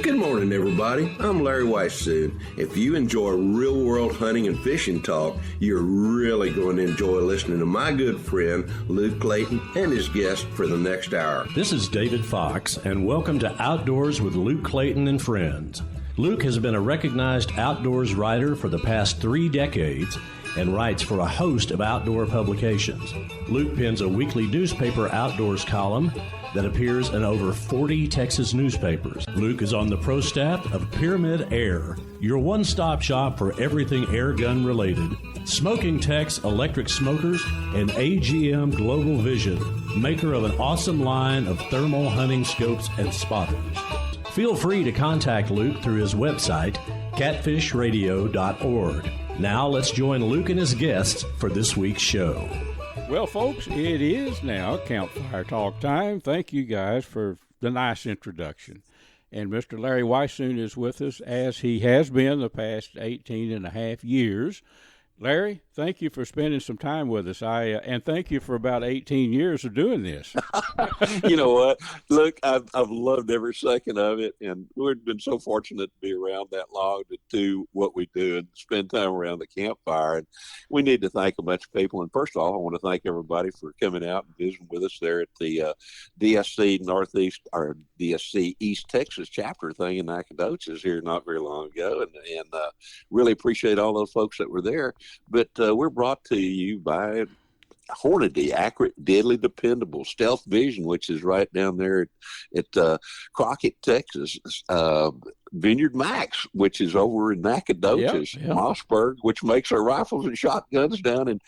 Good morning, everybody. I'm Larry Weissoon. If you enjoy real-world hunting and fishing talk, you're really going to enjoy listening to my good friend, Luke Clayton, and his guest for the next hour. This is David Fox, and welcome to Outdoors with Luke Clayton and Friends. Luke has been a recognized outdoors writer for the past 3 decades and writes for a host of outdoor publications. Luke pens a weekly newspaper outdoors column that appears in over 40 Texas newspapers. Luke is on the pro staff of Pyramyd Air, your one-stop shop for everything air gun related. Smokin Tex electric smokers and AGM Global Vision, maker of an awesome line of thermal hunting scopes and spotters. Feel free to contact Luke through his website, catfishradio.org. Now let's join Luke and his guests for this week's show. Well, folks, it is now Campfire Talk time. Thank you guys for the nice introduction. And Mr. Larry Weissoon is with us, as he has been the past 18 and a half years. Larry, thank you for spending some time with us. And thank you for about 18 years of doing this. You know what? Look, I've loved every second of it, and we've been so fortunate to be around that long to do what we do and spend time around the campfire. And we need to thank a bunch of people. And first of all, I want to thank everybody for coming out and visiting with us there at the DSC Northeast or DSC East Texas chapter thing in Nacogdoches here not very long ago, and really appreciate all those folks that were there. But we're brought to you by Hornady, accurate, deadly, dependable, Stealth Vision, which is right down there at Crockett, Texas. VINEYARDMAX, which is over in Nacogdoches. Yep. Mossberg, which makes our rifles and shotguns down in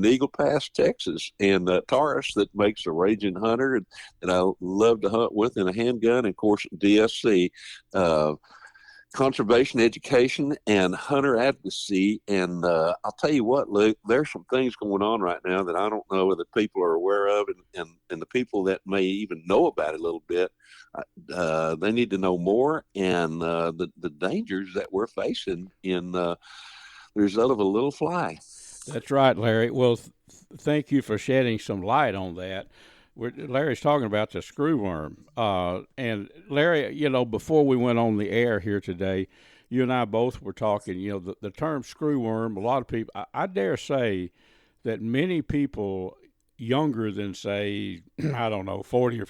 Eagle Pass, Texas. And Taurus, that makes a raging hunter that I love to hunt with, and a handgun. And, of course, DSC. Conservation education and hunter advocacy. And I'll tell you what, Luke, there's some things going on right now that I don't know whether people are aware of, and the people that may even know about it a little bit, they need to know more, and the dangers that we're facing in the result of a little fly. That's right, Larry. Well, thank you for shedding some light on that. Larry's talking about the screwworm. And Larry, you know, before we went on the air here today, you and I both were talking, you know, the term screwworm, a lot of people, I dare say that many people younger than, say, I don't know, 40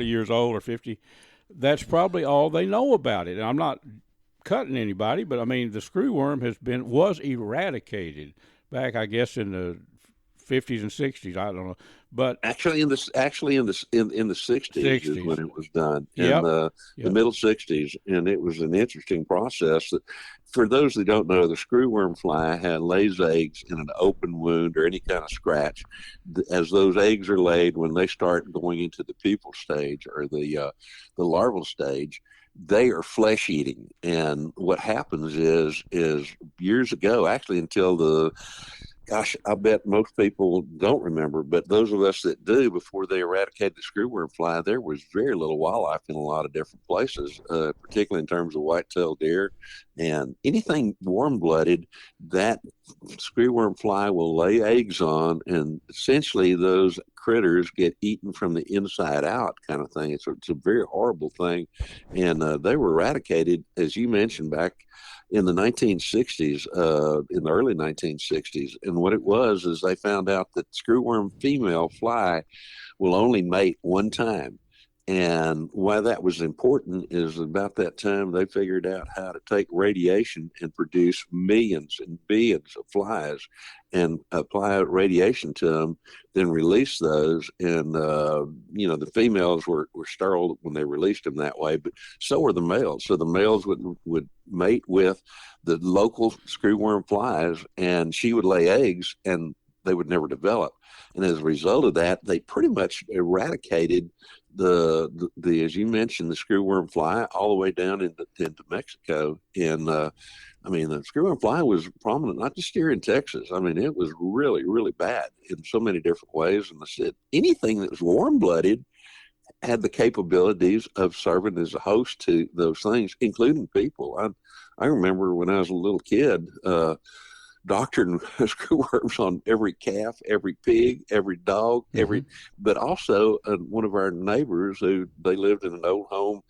years old or 50, that's probably all they know about it. And I'm not cutting anybody, but I mean, the screwworm was eradicated back, I guess, in the 50s and 60s. I don't know. But actually in the 60s is when it was done, in the middle 60s, and it was an interesting process. That, for those that don't know, the screwworm fly lays eggs in an open wound or any kind of scratch. As those eggs are laid, when they start going into the pupal stage or the larval stage, they are flesh eating. And what happens is years ago, actually until gosh, I bet most people don't remember, but those of us that do, before they eradicated the screwworm fly, there was very little wildlife in a lot of different places, particularly in terms of white-tailed deer and anything warm-blooded. That screwworm fly will lay eggs on, and essentially those critters get eaten from the inside out, kind of thing. It's a very horrible thing, and they were eradicated, as you mentioned, back in the 1960s, in the early 1960s. And what it was is they found out that screwworm female fly will only mate one time. And why that was important is about that time they figured out how to take radiation and produce millions and billions of flies and apply radiation to them, then release those. And, the females were sterile when they released them that way, but so were the males. So the males would mate with the local screwworm flies, and she would lay eggs, and they would never develop. And as a result of that, they pretty much eradicated the as you mentioned, the screwworm fly all the way down into Mexico. And the screwworm fly was prominent not just here in Texas. I mean, it was really, really bad in so many different ways. And I said anything that was warm-blooded had the capabilities of serving as a host to those things, including people. I remember when I was a little kid, doctoring screwworms on every calf, every pig, every dog, but also one of our neighbors who they lived in an old home,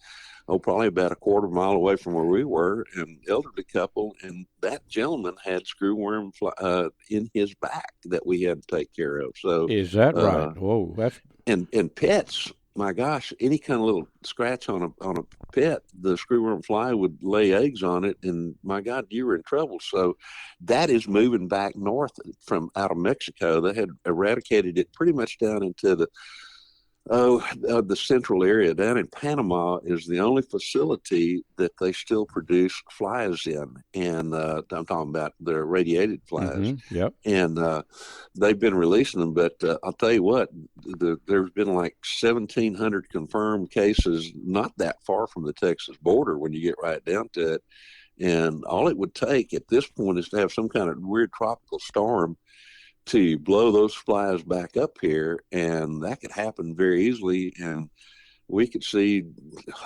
probably about a quarter mile away from where we were, an elderly couple, and that gentleman had screwworm in his back that we had to take care of. So is that right? Whoa, that's and pets. My gosh, any kind of little scratch on a pet, the screwworm fly would lay eggs on it, and my God, you were in trouble. So that is moving back north from out of Mexico. They had eradicated it pretty much down into the central area. Down in Panama is the only facility that they still produce flies in, and I'm talking about the irradiated flies. Yep. And they've been releasing them, but I'll tell you what, there's been like 1,700 confirmed cases not that far from the Texas border when you get right down to it. And all it would take at this point is to have some kind of weird tropical storm to blow those flies back up here, and that could happen very easily, and we could see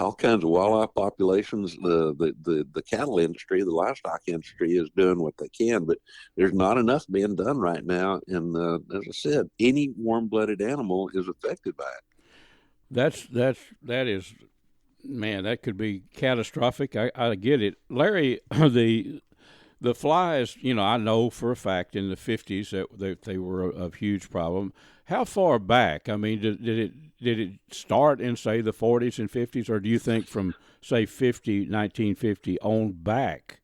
all kinds of wildlife populations. The cattle industry, the livestock industry is doing what they can, but there's not enough being done right now, and as I said, any warm-blooded animal is affected by it. That is, man, that could be catastrophic. I get it, Larry. The flies, I know for a fact in the 50s that they were a huge problem. How far back? I mean, did it start in, say, the 40s and 50s, or do you think from, say, 1950 on back,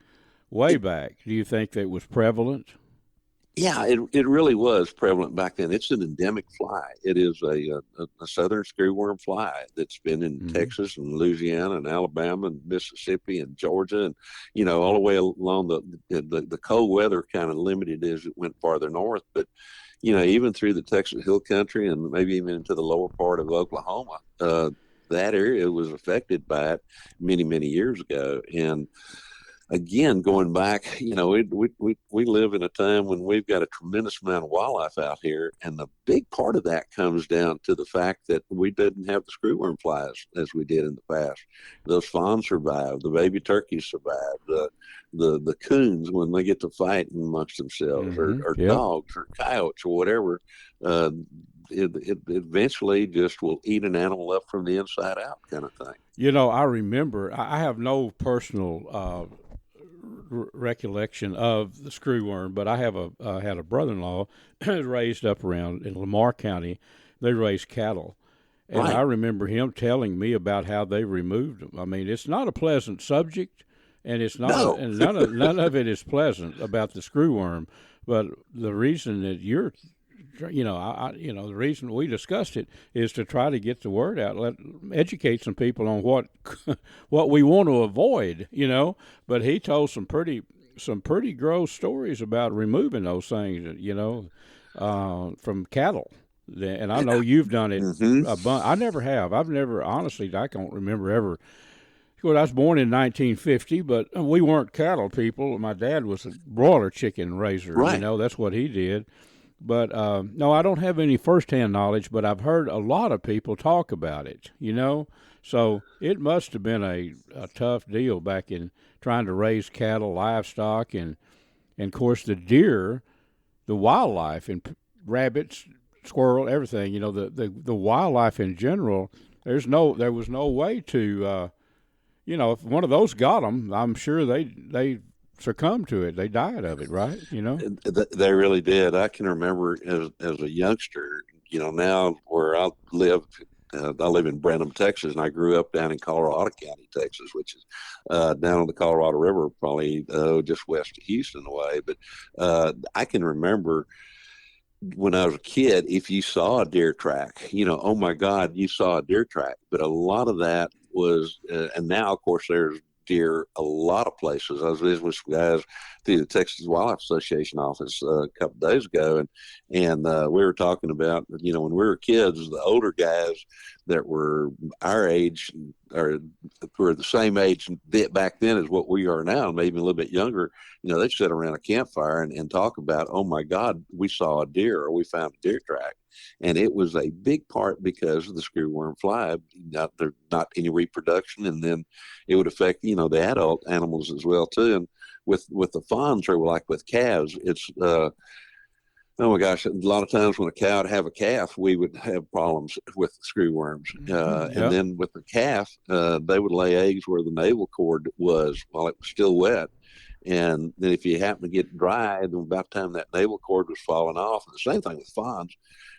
way back, do you think that it was prevalent? Yeah, it really was prevalent back then. It's an endemic fly. It is a southern screwworm fly that's been in Texas and Louisiana and Alabama and Mississippi and Georgia, and all the way along the cold weather kind of limited as it went farther north. But even through the Texas Hill Country and maybe even into the lower part of Oklahoma, that area was affected by it many years ago. And again, going back, we live in a time when we've got a tremendous amount of wildlife out here, and the big part of that comes down to the fact that we didn't have the screwworm flies as we did in the past. Those fawns survived, the baby turkeys survived, the coons, when they get to fighting amongst themselves, or dogs or coyotes or whatever, it eventually just will eat an animal up from the inside out, kind of thing. I remember, I have no personal recollection of the screwworm, but I have had a brother-in-law raised up around in Lamar County. They raised cattle, and I remember him telling me about how they removed them. I mean, it's not a pleasant subject, and it's not, and none of it is pleasant about the screwworm. But the reason that you're, the reason we discussed it is to try to get the word out, educate some people on what we want to avoid, But he told some pretty gross stories about removing those things, from cattle. And I know you've done it a bunch. I never have. Honestly, I don't remember ever. Well, I was born in 1950, but we weren't cattle people. My dad was a broiler chicken raiser. That's what he did. But, no, I don't have any firsthand knowledge, but I've heard a lot of people talk about it, So it must have been a tough deal back in trying to raise cattle, livestock, and of course, the deer, the wildlife, and rabbits, squirrel, everything, the wildlife in general. There was no way to, if one of those got them, I'm sure they succumbed to it. They died of it, right? They really did. I can remember as a youngster, now where I live in Brenham, Texas, and I grew up down in Colorado County, Texas, which is down on the Colorado River, probably just west of Houston away. But I can remember when I was a kid, if you saw a deer track, oh my God, you saw a deer track. But a lot of that was, and now of course there's deer a lot of places. I was visiting with some guys through the Texas Wildlife Association office a couple of days ago, and we were talking about, when we were kids, the older guys that were our age or who are the same age back then as what we are now, maybe a little bit younger, they'd sit around a campfire and talk about, oh my God, we saw a deer or we found a deer track. And it was a big part because of the screwworm fly. There's not any reproduction, and then it would affect, the adult animals as well too. And with the fawns, or like with calves, it's oh my gosh, a lot of times when a cow would have a calf, we would have problems with screwworms. And then with the calf, they would lay eggs where the navel cord was while it was still wet. And then if you happen to get dry, then about the time that navel cord was falling off, and the same thing with fawns,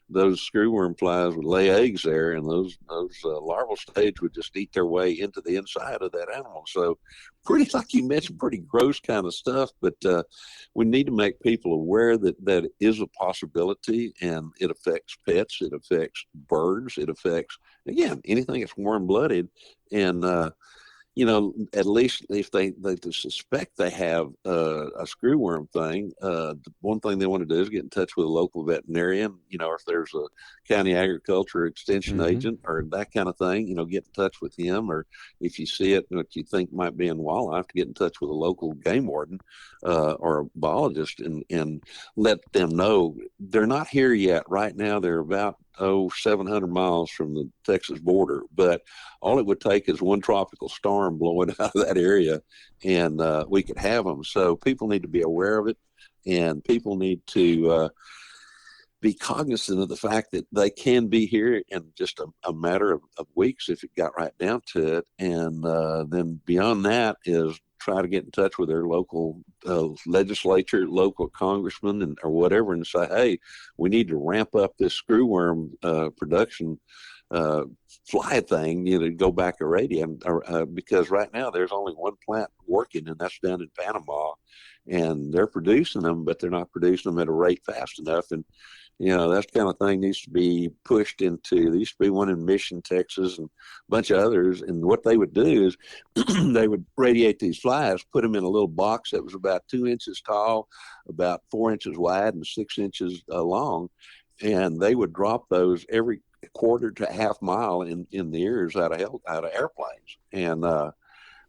those screwworm flies would lay eggs there, and those larval stage would just eat their way into the inside of that animal. So pretty, like you mentioned, pretty gross kind of stuff, but we need to make people aware that is a possibility, and it affects pets, it affects birds, it affects, again, anything that's warm-blooded. And at least if they suspect they have a screwworm thing, the one thing they want to do is get in touch with a local veterinarian, or if there's a county agriculture extension agent or that kind of thing, get in touch with him. Or if you see it, what you think might be in wildlife, to get in touch with a local game warden or a biologist and let them know they're not here yet. Right now, they're about 700 miles from the Texas border, but all it would take is one tropical storm blowing out of that area, and we could have them. So people need to be aware of it, and people need to be cognizant of the fact that they can be here in just a matter of weeks if it got right down to it. And then beyond that is try to get in touch with their local legislature, local congressman, or whatever, and say, hey, we need to ramp up this screwworm production fly thing, to go back a radium, because right now there's only one plant working, and that's down in Panama, and they're producing them, but they're not producing them at a rate fast enough. And that kind of thing needs to be pushed into. There used to be one in Mission, Texas, and a bunch of others. And what they would do is they would radiate these flies, put them in a little box that was about 2 inches tall, about 4 inches wide, and 6 inches long. And they would drop those every quarter to half mile in the ears out of airplanes. And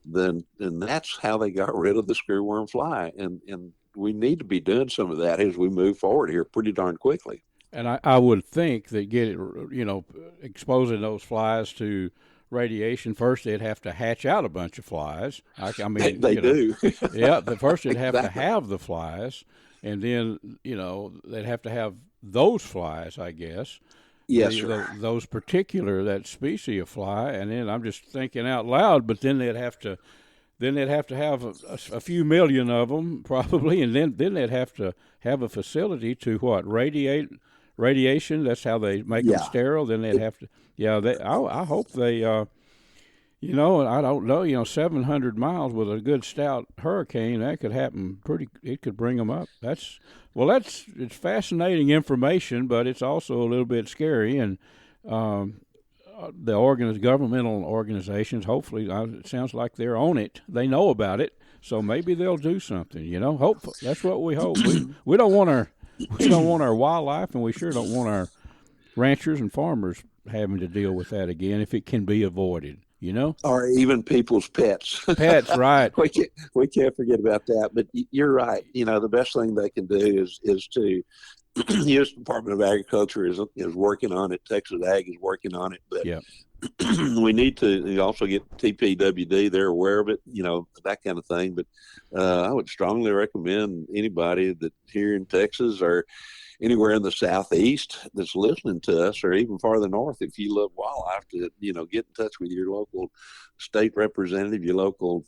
then that's how they got rid of the screwworm fly. And we need to be doing some of that as we move forward here pretty darn quickly. And I would think that exposing those flies to radiation, first they'd have to hatch out a bunch of flies. I mean, they do. Yeah, but first they'd have to have the flies, and then they'd have to have those flies, I guess. Yes, sir. Those particular, that species of fly, and then I'm just thinking out loud, but then they'd have to have a few million of them probably, and then they'd have to have a facility to radiation. That's how they make them sterile. Then they'd have to. Yeah, I hope they. I don't know. 700 miles with a good stout hurricane, that could happen. It could bring them up. It's fascinating information, but it's also a little bit scary. And the governmental organizations, hopefully, it sounds like they're on it. They know about it, so maybe they'll do something. Hopefully, that's what we hope. We don't want our wildlife, and we sure don't want our ranchers and farmers having to deal with that again if it can be avoided. Or even people's pets. Pets, right? we can't forget about that. But you're right. The best thing they can do is to. U.S. Department of Agriculture is working on it. Texas Ag is working on it, but we need to also get TPWD. They're aware of it, that kind of thing. But I would strongly recommend anybody that here in Texas or anywhere in the Southeast that's listening to us, or even farther north, if you love wildlife, to get in touch with your local state representative, your local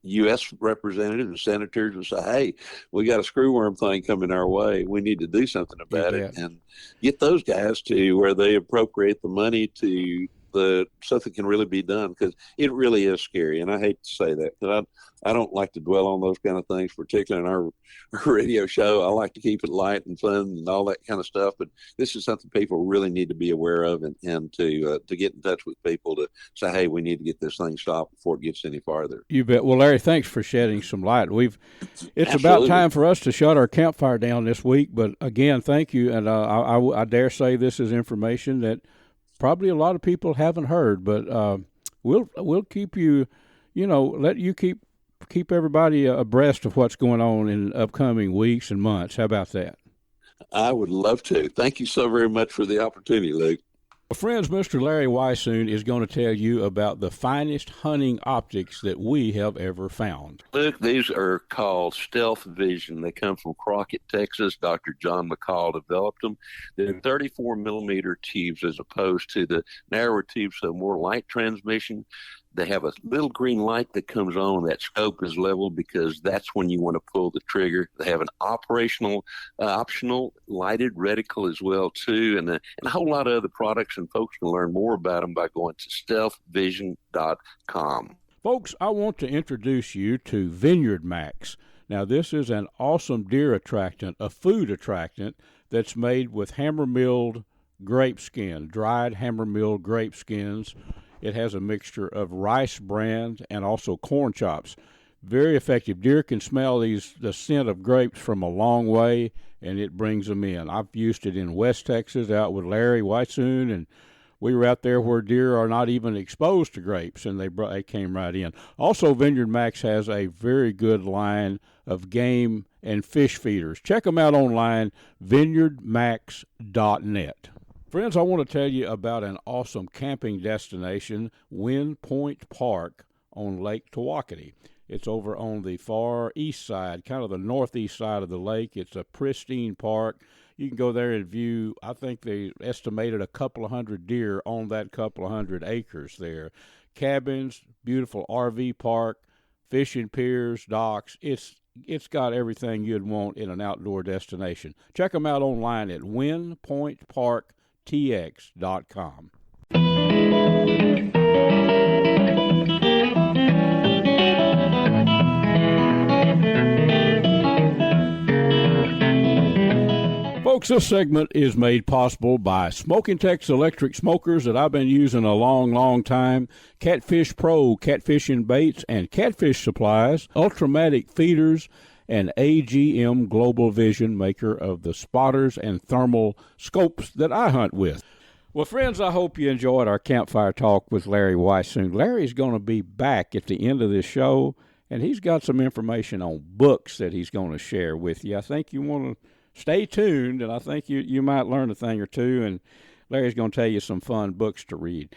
U.S. representatives and senators, and say, hey, we got a screwworm thing coming our way. We need to do something about it, and get those guys to where they appropriate the money to the stuff that can really be done, because it really is scary. And I hate to say that, but I don't like to dwell on those kind of things, particularly in our radio show. I like to keep it light and fun and all that kind of stuff. But this is something people really need to be aware of, and to get in touch with people to say, hey, we need to get this thing stopped before it gets any farther. You bet. Well, Larry, thanks for shedding some light. It's about time for us to shut our campfire down this week. But again, thank you. And I dare say this is information that probably a lot of people haven't heard, but we'll keep you, let you keep everybody abreast of what's going on in upcoming weeks and months. How about that? I would love to. Thank you so very much for the opportunity, Luke. Well, friends, Mr. Larry Weissoon is going to tell you about the finest hunting optics that we have ever found. Luke, these are called Stealth Vision. They come from Crockett, Texas. Dr. John McCall developed them. They're 34 millimeter tubes as opposed to the narrower tubes, so more light transmission. They have a little green light that comes on when that scope is level, because that's when you want to pull the trigger. They have an optional lighted reticle as well too, and a whole lot of other products. And folks can learn more about them by going to stealthvision.com. Folks, I want to introduce you to VINEYARDMAX. Now, this is an awesome deer attractant, a food attractant that's made with hammer-milled grape skin, dried hammer-milled grape skins. It has a mixture of rice bran and also corn chops. Very effective. Deer can smell the scent of grapes from a long way, and it brings them in. I've used it in West Texas out with Larry Weissoon, and we were out there where deer are not even exposed to grapes, and they came right in. Also, VINEYARDMAX has a very good line of game and fish feeders. Check them out online, vineyardmax.net. Friends, I want to tell you about an awesome camping destination, Wind Point Park on Lake Tawakoni. It's over on the far east side, kind of the northeast side of the lake. It's a pristine park. You can go there and view, I think they estimated a couple of hundred deer on that couple of hundred acres there. Cabins, beautiful RV park, fishing piers, docks. It's got everything you'd want in an outdoor destination. Check them out online at windpointparktx.com. Folks, this segment is made possible by Smokin Tex electric smokers that I've been using a long, long time, CatfishPro, catfishing baits and catfish supplies, Ultrimatic Feeders, and AGM Global Vision, maker of the spotters and thermal scopes that I hunt with. Well, friends, I hope you enjoyed our campfire talk with Larry Weissoon. Larry's going to be back at the end of this show, and he's got some information on books that he's going to share with you. I think you want to stay tuned, and I think you might learn a thing or two, and Larry's going to tell you some fun books to read.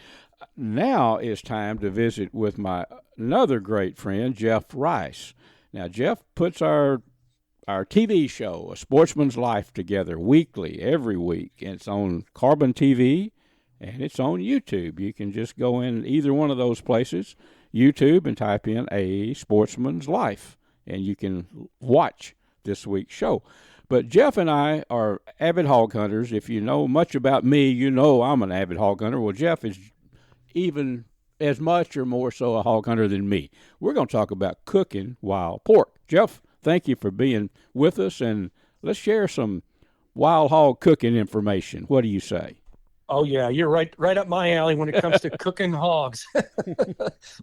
Now it's time to visit with my another great friend, Jeff Rice. Now, Jeff puts our TV show, A Sportsman's Life, together weekly, every week. And it's on Carbon TV, and it's on YouTube. You can just go in either one of those places, YouTube, and type in A Sportsman's Life, and you can watch this week's show. But Jeff and I are avid hog hunters. If you know much about me, you know I'm an avid hog hunter. Well, Jeff is even as much or more so a hog hunter than me. We're going to talk about cooking wild pork. Jeff, thank you for being with us, and let's share some wild hog cooking information. What do you say? Oh, yeah, you're right up my alley when it comes to cooking hogs.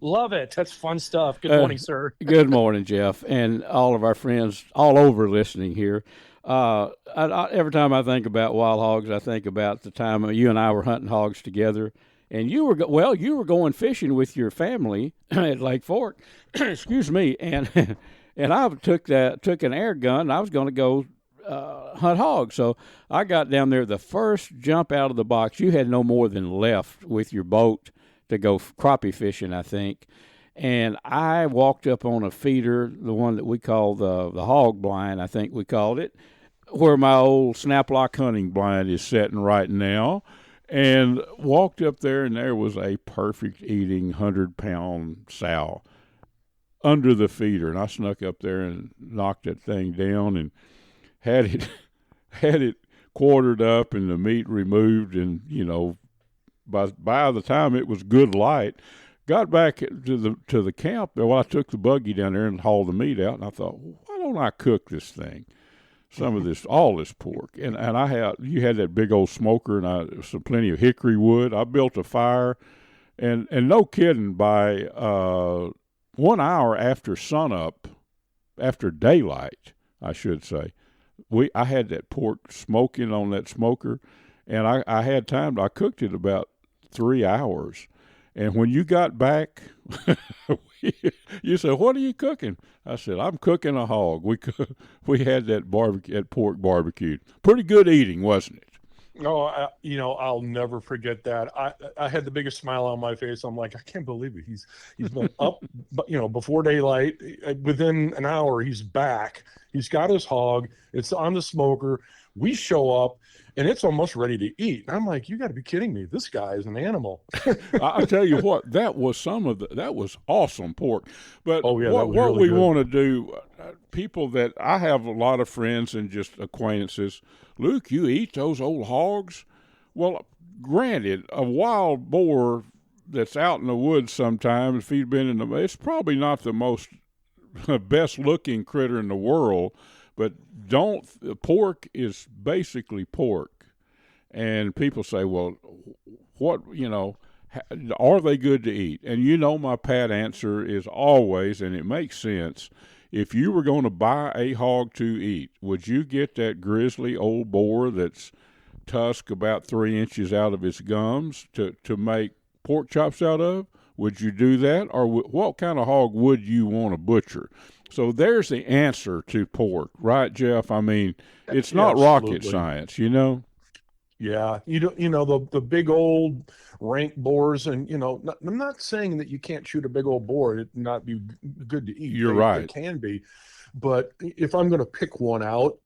Love it. That's fun stuff. Good morning, sir. Good morning, Jeff, and all of our friends all over listening here. Every time I think about wild hogs, I think about the time you and I were hunting hogs together. And you were going fishing with your family at Lake Fork, excuse me, and I took an air gun. And I was going to go hunt hogs, so I got down there. The first jump out of the box, you had no more than left with your boat to go crappie fishing, I think. And I walked up on a feeder, the one that we call the hog blind, I think we called it, where my old snap-lock hunting blind is sitting right now. And walked up there, and there was a perfect eating 100-pound sow under the feeder. And I snuck up there and knocked that thing down and had it quartered up and the meat removed. And, by the time it was good light, got back to the camp. Well, I took the buggy down there and hauled the meat out, and I thought, why don't I cook this thing? All this pork, and you had that big old smoker, and plenty of hickory wood. I built a fire, and no kidding, by 1 hour after sunup, after daylight, I should say, I had that pork smoking on that smoker, and I had time. I cooked it about 3 hours, And when you got back, you said, "What are you cooking?" I said, "I'm cooking a hog." We had that pork barbecued. Pretty good eating, wasn't it? Oh, I'll never forget that. I had the biggest smile on my face. I'm like, I can't believe it. He's been up, but before daylight. Within an hour, he's back. He's got his hog. It's on the smoker. We show up, and it's almost ready to eat. And I'm like, you got to be kidding me. This guy is an animal. I tell you what, that was that was awesome pork. But Oh, yeah, that was what really we good. want to do, people that I have a lot of friends and just acquaintances, Luke, you eat those old hogs? Well, granted, a wild boar that's out in the woods sometimes, if he's been in it's probably not the most best looking critter in the world, but pork is basically pork. And people say, well, what, are they good to eat? And my pat answer is always, and it makes sense, if you were going to buy a hog to eat, would you get that grizzly old boar that's tusk about 3 inches out of its gums to make pork chops out of? Would you do that? Or what kind of hog would you want to butcher? So there's the answer to pork, right, Jeff? I mean, it's not rocket science, Yeah, the big old rank boars, and I'm not saying that you can't shoot a big old boar and it not be good to eat. You're right. It can be, but if I'm going to pick one out,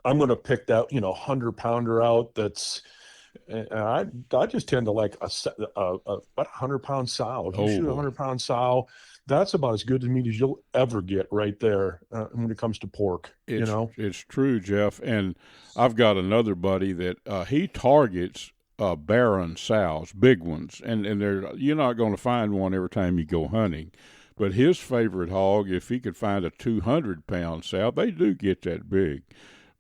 I'm going to pick that 100-pounder out. That's I just tend to like about 100-pound sow. If you shoot a 100-pound sow, that's about as good to meat as you'll ever get right there when it comes to pork. It's true, Jeff. And I've got another buddy that he targets barren sows, big ones, and you're not going to find one every time you go hunting. But his favorite hog, if he could find a 200-pound sow, they do get that big.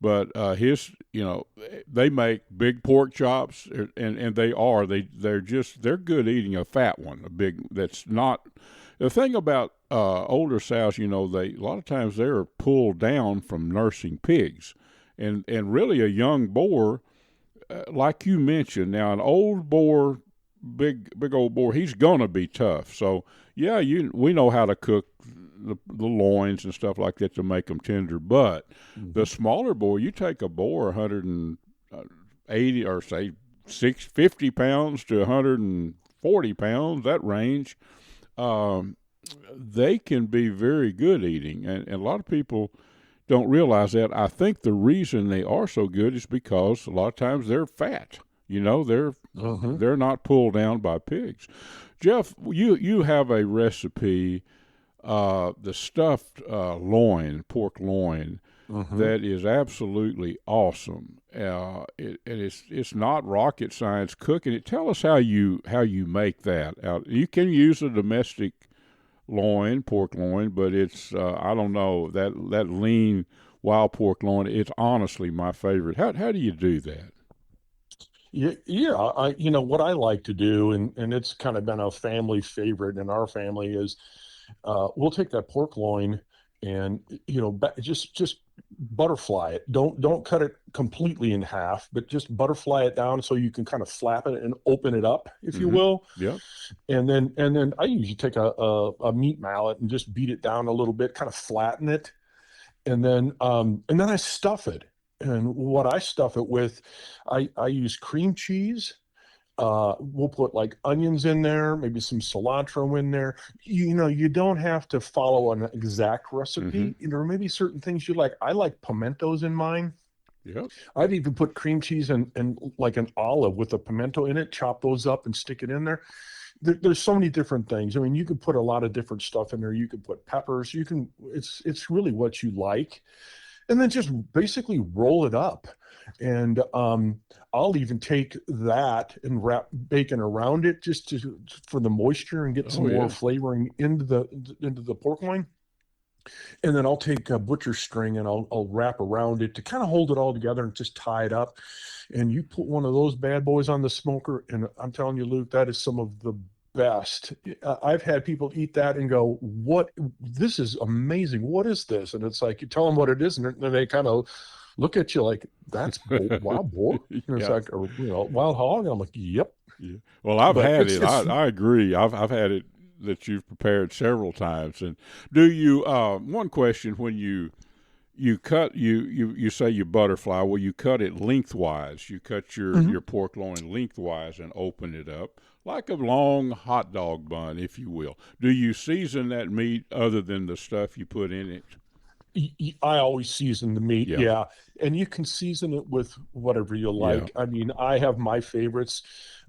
But they make big pork chops, and they're good eating a fat one, a big that's not. The thing about older sows, a lot of times they're pulled down from nursing pigs, and really a young boar, like you mentioned. Now an old boar, big old boar, he's gonna be tough. So yeah, we know how to cook the loins and stuff like that to make them tender. But the smaller boar, you take a boar 180 or say 650 pounds to 140 pounds, that range. They can be very good eating, and a lot of people don't realize that. I think the reason they are so good is because a lot of times they're fat. They're not pulled down by pigs. Jeff, you have a recipe, the stuffed pork loin, that is absolutely awesome. It's not rocket science cooking it. Tell us how you make that. You can use a domestic pork loin, but it's I don't know, that lean wild pork loin. It's honestly my favorite. How do you do that? Yeah. What I like to do, and it's kind of been a family favorite in our family, is we'll take that pork loin and just butterfly it. Don't cut it completely in half, but just butterfly it down so you can kind of flap it and open it up, if you will. Yeah. And then I usually take a meat mallet and just beat it down a little bit, kind of flatten it, and then I stuff it. And what I stuff it with, I use cream cheese. We'll put like onions in there, maybe some cilantro in there. You don't have to follow an exact recipe. There may be certain things you like. I like pimentos in mine. Yeah. I've even put cream cheese and like an olive with a pimento in it, chop those up and stick it in there. There's so many different things. I mean, you can put a lot of different stuff in there. You can put peppers. It's really what you like. And then just basically roll it up. And I'll even take that and wrap bacon around it just for the moisture and get some more flavoring into the pork loin. And then I'll take a butcher string and I'll wrap around it to kind of hold it all together and just tie it up. And you put one of those bad boys on the smoker, and I'm telling you, Luke, that is some of the best. I've had people eat that and go, "What? This is amazing. What is this?" And it's like, you tell them what it is, and then they kind of look at you like, that's wild boar. And it's like, wild hog. And I'm like, yep. Yeah. Well, I've had it. I agree. I've had it that you've prepared several times. And do you? One question: when you cut, you say you butterfly. Well, you cut it lengthwise. You cut your pork loin lengthwise and open it up like a long hot dog bun, if you will. Do you season that meat other than the stuff you put in it? I always season the meat, yeah. And you can season it with whatever you like. Yeah. I mean, I have my favorites.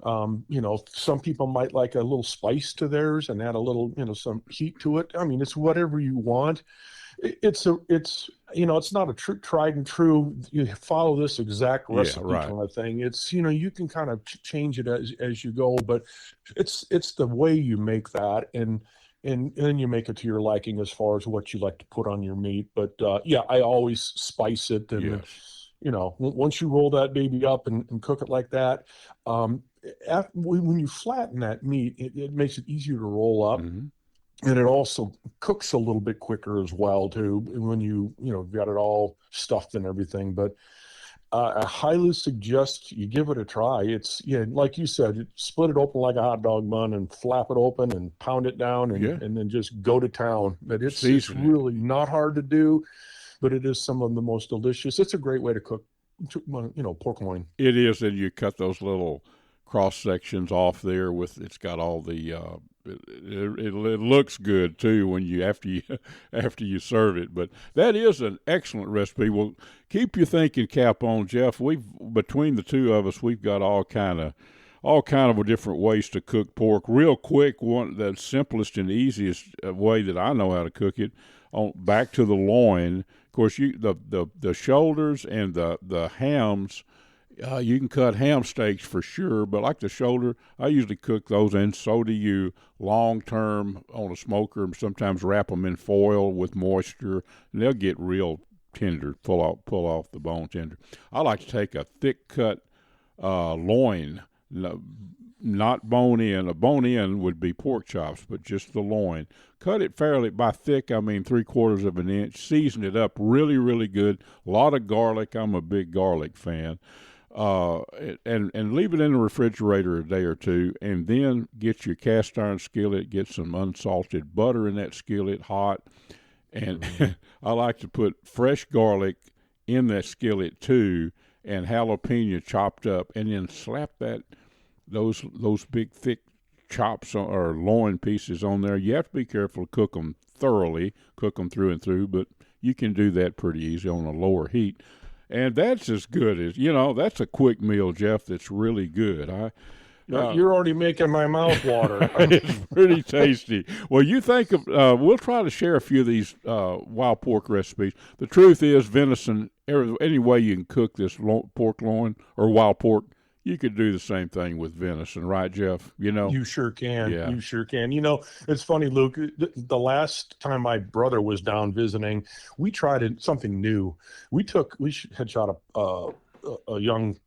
Some people might like a little spice to theirs and add a little, some heat to it. I mean, it's whatever you want. It's not a tried and true, you follow this exact recipe kind of thing. It's, you can kind of change it as you go, but it's the way you make that. And then you make it to your liking as far as what you like to put on your meat. But I always spice it. And, once you roll that baby up and cook it like that, when you flatten that meat, it makes it easier to roll up. Mm-hmm. And it also cooks a little bit quicker as well, too, when you got it all stuffed and everything. But I highly suggest you give it a try. It's, like you said, split it open like a hot dog bun and flap it open and pound it down and then just go to town. But it's really not hard to do, but it is some of the most delicious. It's a great way to cook, pork loin. It is, and you cut those little cross sections off there it's got all the it looks good too when you after you serve it. But that is an excellent recipe. Well, keep your thinking cap on, Jeff. Between the two of us, we've got all kind of different ways to cook pork. Real quick, the simplest and easiest way that I know how to cook it. Back to the loin. Of course, the shoulders and the hams. You can cut ham steaks for sure, but like the shoulder, I usually cook those, and so do you, long-term on a smoker, and sometimes wrap them in foil with moisture, and they'll get real tender, pull off the bone tender. I like to take a thick-cut loin, not bone-in. A bone-in would be pork chops, but just the loin. Cut it fairly, by thick, I mean 3/4 of an inch. Season it up really, really good. A lot of garlic. I'm a big garlic fan. And leave it in the refrigerator a day or two, and then get your cast iron skillet, get some unsalted butter in that skillet hot, and I like to put fresh garlic in that skillet too, and jalapeno chopped up, and then slap those big thick chops or loin pieces on there. You have to be careful to cook them thoroughly, cook them through and through, but you can do that pretty easy on a lower heat. And that's as good as, that's a quick meal, Jeff, that's really good. You're already making my mouth water. It's pretty tasty. Well, you think of, we'll try to share a few of these wild pork recipes. The truth is, venison, any way you can cook this pork loin or wild pork, you could do the same thing with venison, right, Jeff? You sure can. Yeah. You sure can. It's funny, Luke. The last time my brother was down visiting, we tried something new. We had shot a young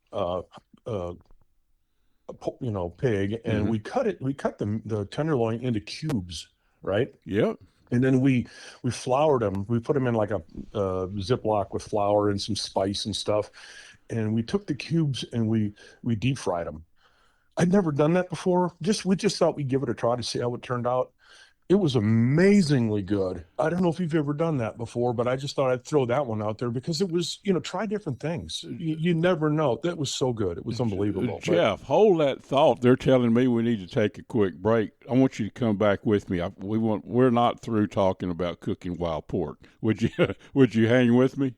pig, and we cut it. We cut the tenderloin into cubes, right? Yep. And then we floured them. We put them in like a Ziploc with flour and some spice and stuff. And we took the cubes and we deep fried them. I'd never done that before. We just thought we'd give it a try to see how it turned out. It was amazingly good. I don't know if you've ever done that before, but I just thought I'd throw that one out there because it was, try different things. You never know. That was so good. It was unbelievable. Jeff, hold that thought. They're telling me we need to take a quick break. I want you to come back with me. We're not through talking about cooking wild pork. Would you hang with me?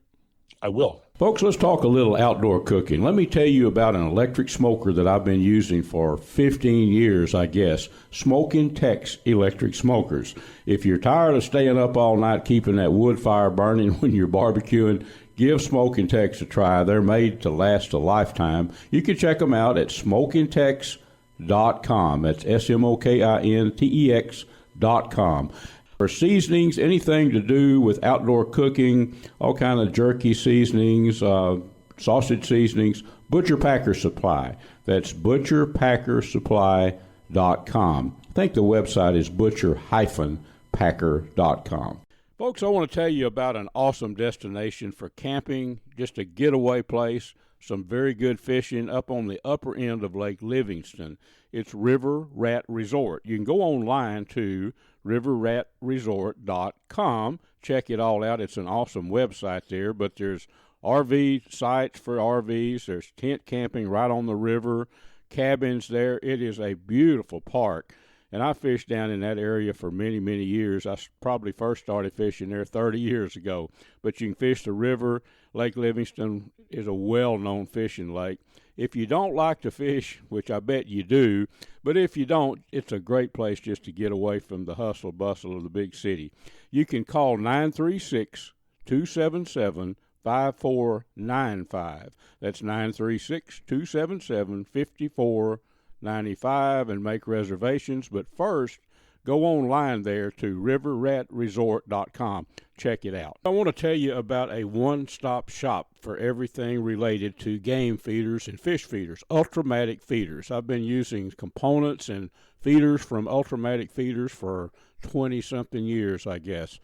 I will. Folks, let's talk a little outdoor cooking. Let me tell you about an electric smoker that I've been using for 15 years, I guess. Smokin Tex electric smokers. If you're tired of staying up all night keeping that wood fire burning when you're barbecuing, give Smokin Tex a try. They're made to last a lifetime. You can check them out at SmokinTex.com. That's SMOKINTEX.com. For seasonings, anything to do with outdoor cooking, all kind of jerky seasonings, sausage seasonings, Butcher Packer Supply. That's butcherpackersupply.com. I think the website is butcher-packer.com. Folks, I want to tell you about an awesome destination for camping, just a getaway place, some very good fishing up on the upper end of Lake Livingston. It's River Rat Resort. You can go online to riverratresort.com. Check it all out. It's an awesome website there, but there's RV sites for RVs. There's tent camping right on the river, cabins there. It is a beautiful park. And I fished down in that area for many, many years. I probably first started fishing there 30 years ago. But you can fish the river. Lake Livingston is a well-known fishing lake. If you don't like to fish, which I bet you do, but if you don't, it's a great place just to get away from the hustle bustle of the big city. You can call 936-277-5495. That's 936-277-5495 and make reservations. But first, go online there to riverratresort.com. Check it out. I want to tell you about a one-stop shop for everything related to game feeders and fish feeders, Ultrimatic Feeders. I've been using components and feeders from Ultrimatic Feeders for 20-something years, I guess.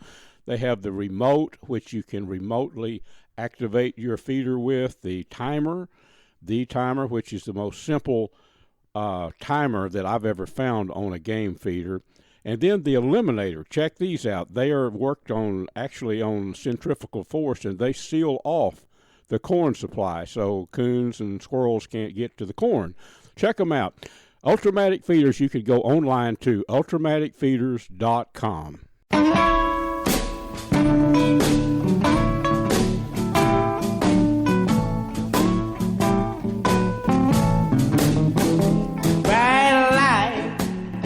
They have the remote, which you can remotely activate your feeder with, the timer, which is the most simple timer that I've ever found on a game feeder. And then the eliminator. Check these out. They are worked on actually on centrifugal force, and they seal off the corn supply so coons and squirrels can't get to the corn. Check them out. Ultrimatic Feeders, you could go online to ultrimaticfeeders.com.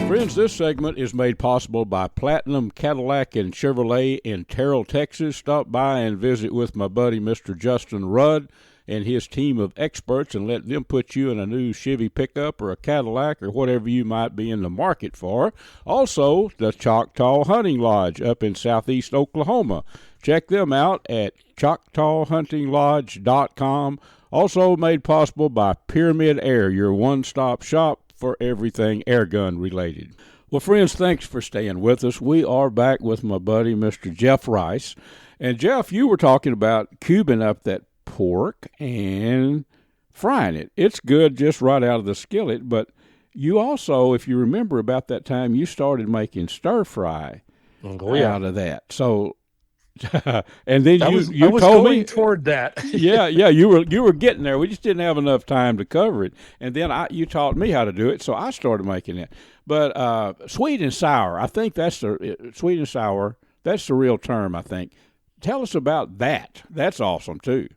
Friends, this segment is made possible by Platinum Cadillac and Chevrolet in Terrell, Texas. Stop by and visit with my buddy, Mr. Justin Rudd, and his team of experts, and let them put you in a new Chevy pickup or a Cadillac or whatever you might be in the market for. Also, the Choctaw Hunting Lodge up in southeast Oklahoma. Check them out at ChoctawHuntingLodge.com. Also made possible by Pyramyd Air, your one-stop shop for everything airgun related. Well, friends, thanks for staying with us. We are back with my buddy, Mr. Jeff Rice. And, Jeff, you were talking about cubing up that pork and frying it. It's good just right out of the skillet, but you also, if you remember about that time, you started making stir fry out of that. So, and then I you was told going me toward that. yeah, you were getting there. We just didn't have enough time to cover it. And then you taught me how to do it, so I started making it. But sweet and sour, I think that's sweet and sour. That's the real term, I think. Tell us about that. That's awesome too.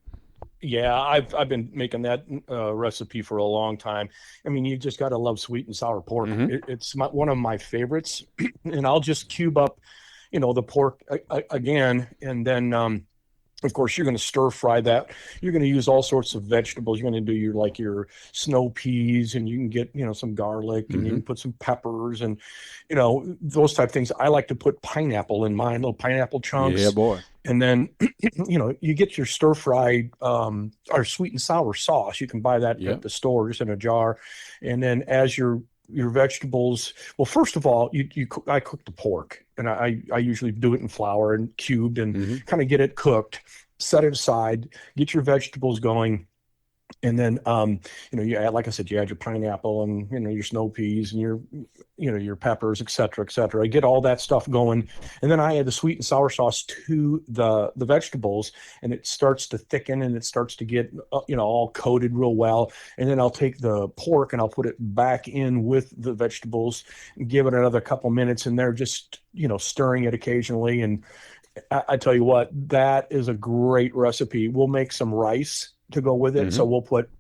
Yeah, I've been making that recipe for a long time. I mean, you just got to love sweet and sour pork. Mm-hmm. It's one of my favorites, and I'll just cube up, the pork again, and then of course you're going to stir fry that. You're going to use all sorts of vegetables. You're going to do your snow peas, and you can get some garlic, and you can put some peppers, and those type of things. I like to put pineapple in mine, little pineapple chunks. Yeah, boy. And then, you get your stir fried or sweet and sour sauce. You can buy that at the store, just in a jar. And then as your vegetables, well, first of all, I cook the pork, and I usually do it in flour and cubed and kind of get it cooked, set it aside, get your vegetables going. And then, you add, like I said, you add your pineapple and, your snow peas and your peppers, et cetera, et cetera. I get all that stuff going. And then I add the sweet and sour sauce to the vegetables, and it starts to thicken, and it starts to get, all coated real well. And then I'll take the pork and I'll put it back in with the vegetables and give it another couple minutes, and they're just, stirring it occasionally. And I tell you what, that is a great recipe. We'll make some rice to go with it. So we'll put,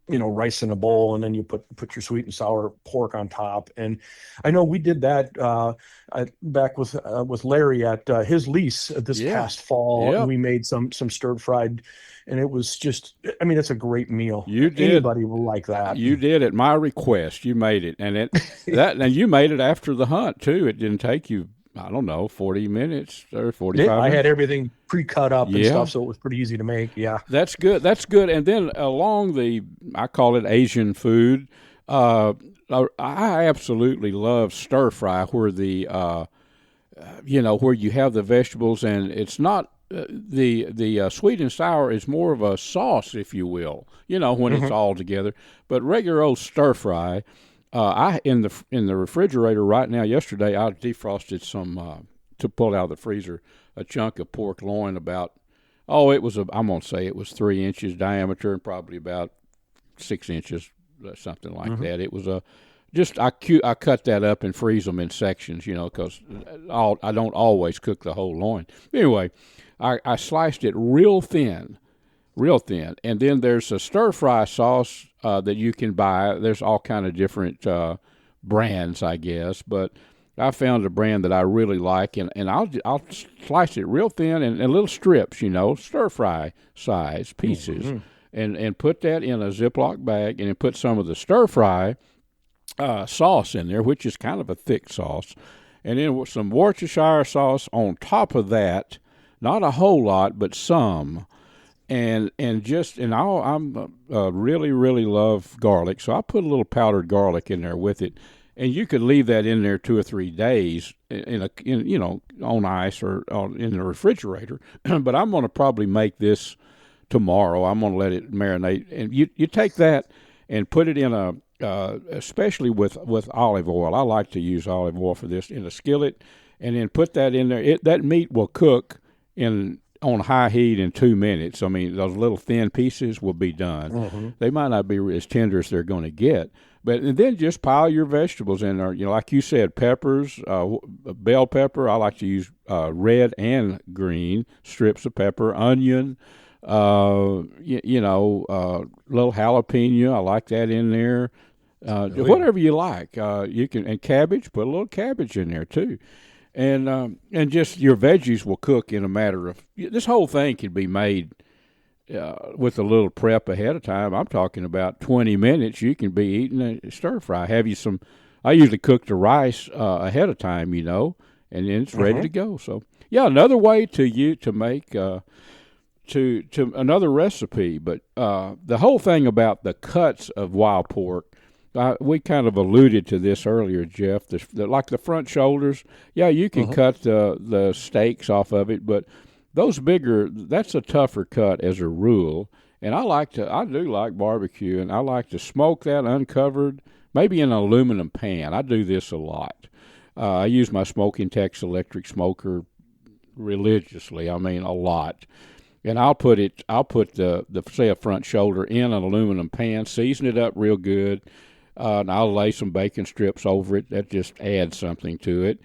rice in a bowl, and then you put your sweet and sour pork on top. And I know we did that back with Larry at his lease this past fall. Yeah. And we made some stir fried, and it was just, it's a great meal. You did. Anybody will like that. You did at my request. You made it, and and you made it after the hunt too. It didn't take you, I don't know, 40 minutes or 45 minutes. I had everything pre-cut up and stuff, so it was pretty easy to make. Yeah. That's good. That's good. And then along I call it Asian food, I absolutely love stir fry, where the where you have the vegetables, and it's not the sweet and sour is more of a sauce, if you will, when it's all together. But regular old stir fry, I in the refrigerator right now. Yesterday, I defrosted some to pull out of the freezer a chunk of pork loin about. I'm gonna say it was 3 inches diameter and probably about 6 inches, something like that. It was I cut that up and freeze them in sections, because I don't always cook the whole loin. Anyway, I sliced it real thin, and then there's a stir fry sauce that you can buy. There's all kind of different brands, I guess, but I found a brand that I really like, and I'll slice it real thin and little strips, stir fry size pieces, and put that in a Ziploc bag, and then put some of the stir fry sauce in there, which is kind of a thick sauce, and then with some Worcestershire sauce on top of that, not a whole lot, but some, and I'm really, really love garlic, so I put a little powdered garlic in there with it. And you could leave that in there 2 or 3 days on ice or in the refrigerator. But I'm going to probably make this tomorrow. I'm going to let it marinate. And you take that and put it in especially with olive oil. I like to use olive oil for this, in a skillet, and then put that in there. That meat will cook on high heat in 2 minutes. I mean, those little thin pieces will be done. They might not be as tender as they're going to get. And then just pile your vegetables in there. Like you said, peppers, bell pepper. I like to use red and green strips of pepper, onion, little jalapeno. I like that in there. Whatever you like. You can, and cabbage. Put a little cabbage in there too, and just your veggies will cook in a matter of. This whole thing can be made. With a little prep ahead of time. I'm talking about 20 minutes. You can be eating a stir fry. I usually cook the rice ahead of time, and then it's ready to go. So yeah, another way to make to another recipe. But the whole thing about the cuts of wild pork, we kind of alluded to this earlier, Jeff. Like the front shoulders, yeah, you can cut the steaks off of it, but those bigger, that's a tougher cut as a rule. And I do like barbecue, and I like to smoke that uncovered, maybe in an aluminum pan. I do this a lot. I use my Smokin Tex electric smoker religiously. I mean, a lot. And I'll put the say a front shoulder in an aluminum pan, season it up real good, and I'll lay some bacon strips over it. That just adds something to it.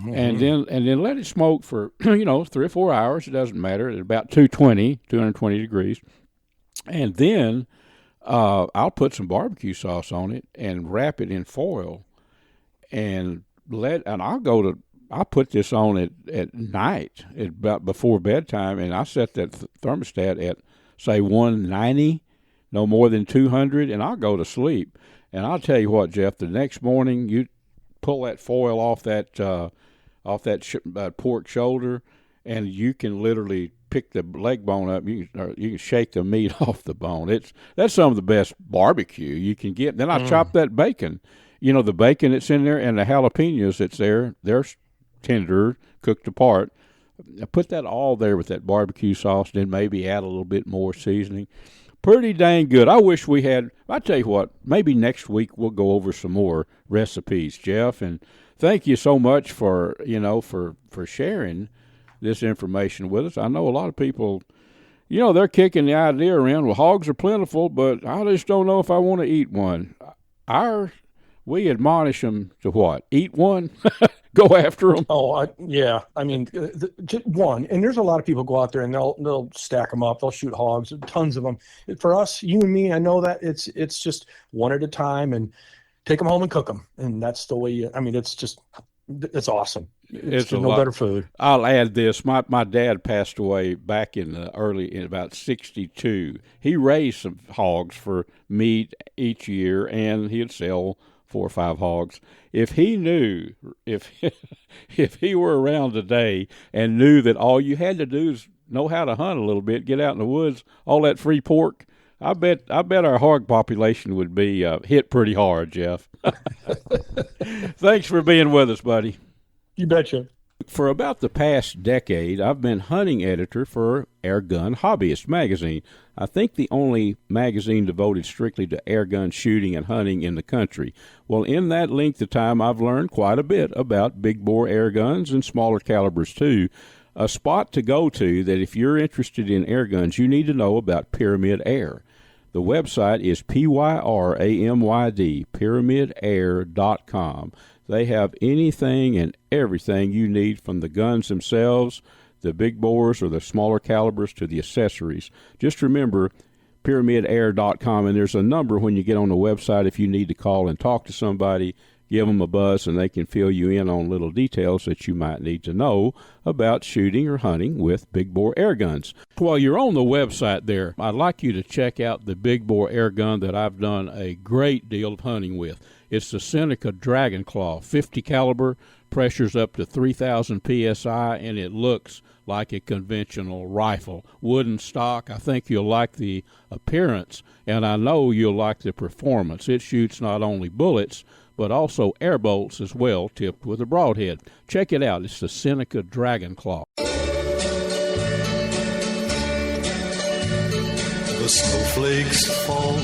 And then let it smoke for 3 or 4 hours. It doesn't matter. At about 220 degrees. And then I'll put some barbecue sauce on it and wrap it in foil, and I'll put this on at night, about before bedtime, and I set that thermostat at say 190, no more than 200, and I'll go to sleep. And I'll tell you what, Jeff, the next morning you pull that foil off that pork shoulder, and you can literally pick the leg bone up. You can shake the meat off the bone. That's some of the best barbecue you can get. Then I chop that bacon. The bacon that's in there and the jalapenos that's there. They're tender, cooked apart. I put that all there with that barbecue sauce. Then maybe add a little bit more seasoning. Pretty dang good. I wish we had. I tell you what. Maybe next week we'll go over some more recipes, Jeff. And thank you so much for sharing this information with us. I know a lot of people, they're kicking the idea around, well, hogs are plentiful, but I just don't know if I want to eat one. We admonish them to what? Eat one? Go after them? Yeah. I mean, just one. And there's a lot of people go out there and they'll stack them up. They'll shoot hogs, tons of them. For us, you and me, I know that it's just one at a time, and take them home and cook them. And that's the way it's awesome. It's no better food. I'll add this. My dad passed away back in about 1962. He raised some hogs for meat each year, and he'd sell 4 or 5 hogs. If he knew, if he were around today and knew that all you had to do is know how to hunt a little bit, get out in the woods, all that free pork, I bet our hog population would be hit pretty hard, Jeff. Thanks for being with us, buddy. You betcha. For about the past decade, I've been hunting editor for Airgun Hobbyist magazine. I think the only magazine devoted strictly to airgun shooting and hunting in the country. Well, in that length of time, I've learned quite a bit about big bore air guns and smaller calibers too. A spot to go to that if you're interested in air guns, you need to know about Pyramyd Air. The website is PYRAMYD, PyramydAir.com. They have anything and everything you need, from the guns themselves, the big bores or the smaller calibers, to the accessories. Just remember PyramydAir.com, and there's a number when you get on the website if you need to call and talk to somebody. Give them a buzz, and they can fill you in on little details that you might need to know about shooting or hunting with big bore air guns. While you're on the website there, I'd like you to check out the big bore air gun that I've done a great deal of hunting with. It's the Seneca Dragon Claw, 50 caliber, pressures up to 3,000 psi, and it looks like a conventional rifle. Wooden stock. I think you'll like the appearance, and I know you'll like the performance. It shoots not only bullets, but also air bolts as well, tipped with a broadhead. Check it out. It's the Seneca Dragon Claw. The snowflakes fall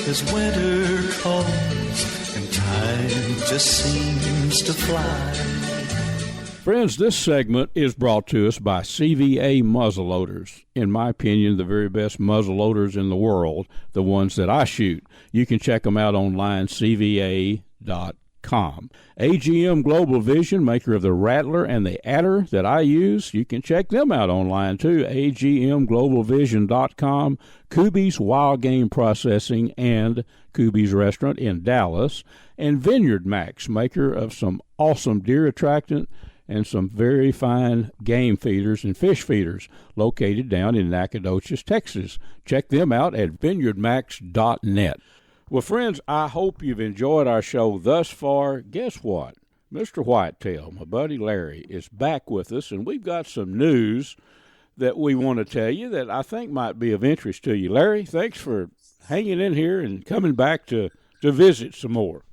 as winter comes, and time just seems to fly. Friends, this segment is brought to us by CVA Muzzleloaders. In my opinion, the very best muzzleloaders in the world, the ones that I shoot. You can check them out online, CVA.com. AGM Global Vision, maker of the Rattler and the Adder that I use. You can check them out online too, agmglobalvision.com. Kuby's Wild Game Processing and Kuby's Restaurant in Dallas. And VINEYARDMAX, maker of some awesome deer attractant and some very fine game feeders and fish feeders, located down in Nacogdoches, Texas. Check them out at vineyardmax.net. Well, friends, I hope you've enjoyed our show thus far. Guess what? Mr. Whitetail, my buddy Larry, is back with us, and we've got some news that we want to tell you that I think might be of interest to you. Larry, thanks for hanging in here and coming back to visit some more.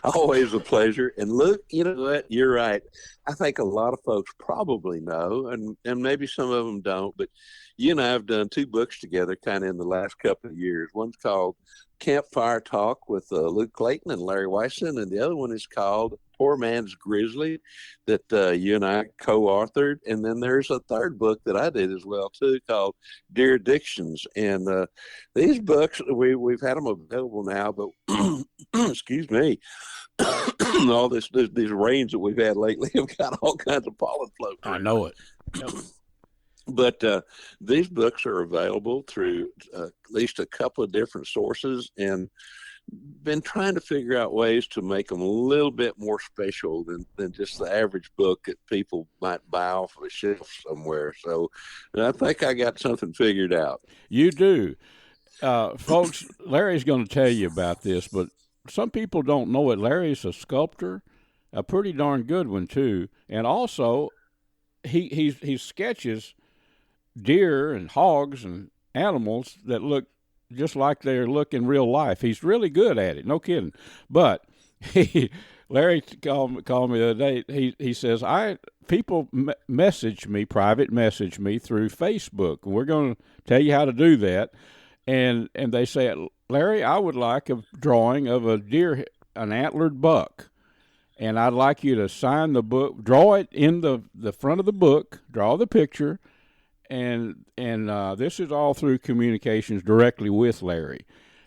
Always a pleasure. And Luke, you know what? You're right. I think a lot of folks probably know, and maybe some of them don't, but you and I have done two books together kind of in the last couple of years. One's called Campfire Talk with Luke Clayton and Larry Weisson, and the other one is called Poor Man's Grizzly that you and I co-authored. And then there's a third book that I did as well, too, called Deer Addictions. And these books, we've had them available now, but excuse me, all these rains that we've had lately have got all kinds of pollen floating. I know it. But these books are available through at least a couple of different sources, and been trying to figure out ways to make them a little bit more special than just the average book that people might buy off of a shelf somewhere. So I think I got something figured out. You do. Folks, Larry's going to tell you about this, but some people don't know it. Larry's a sculptor, a pretty darn good one, too. And also, he sketches deer and hogs and animals that look just like they look in real life. He's really good at it, no kidding. But Larry called me the other day. He says, people private message me through Facebook. We're going to tell you how to do that. And they say, Larry, I would like a drawing of a deer, an antlered buck. And I'd like you to sign the book, draw it in the front of the book, draw the picture, and this is all through communications directly with Larry.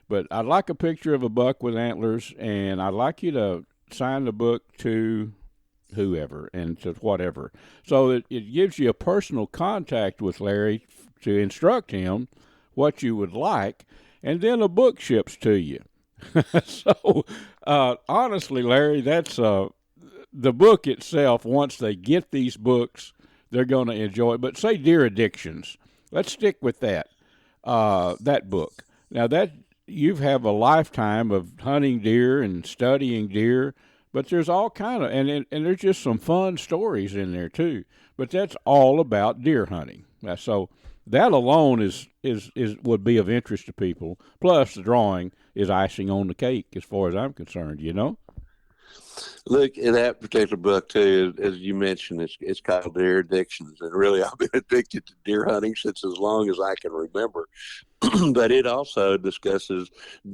But I'd like a picture of a buck with antlers, and I'd like you to sign the book to whoever and to whatever. So it gives you a personal contact with Larry to instruct him what you would like, and then a book ships to you. So, honestly, Larry, that's the book itself. Once they get these books, they're going to enjoy it. But say Deer Addictions. Let's stick with that book. Now, that you have a lifetime of hunting deer and studying deer, but there's all kind of, and there's just some fun stories in there, too. But that's all about deer hunting. So that alone is would be of interest to people. Plus, the drawing is icing on the cake as far as I'm concerned, you know? Look, in that particular book too, as you mentioned, it's called Deer Addictions, and really, I've been addicted to deer hunting since as long as I can remember. But it also discusses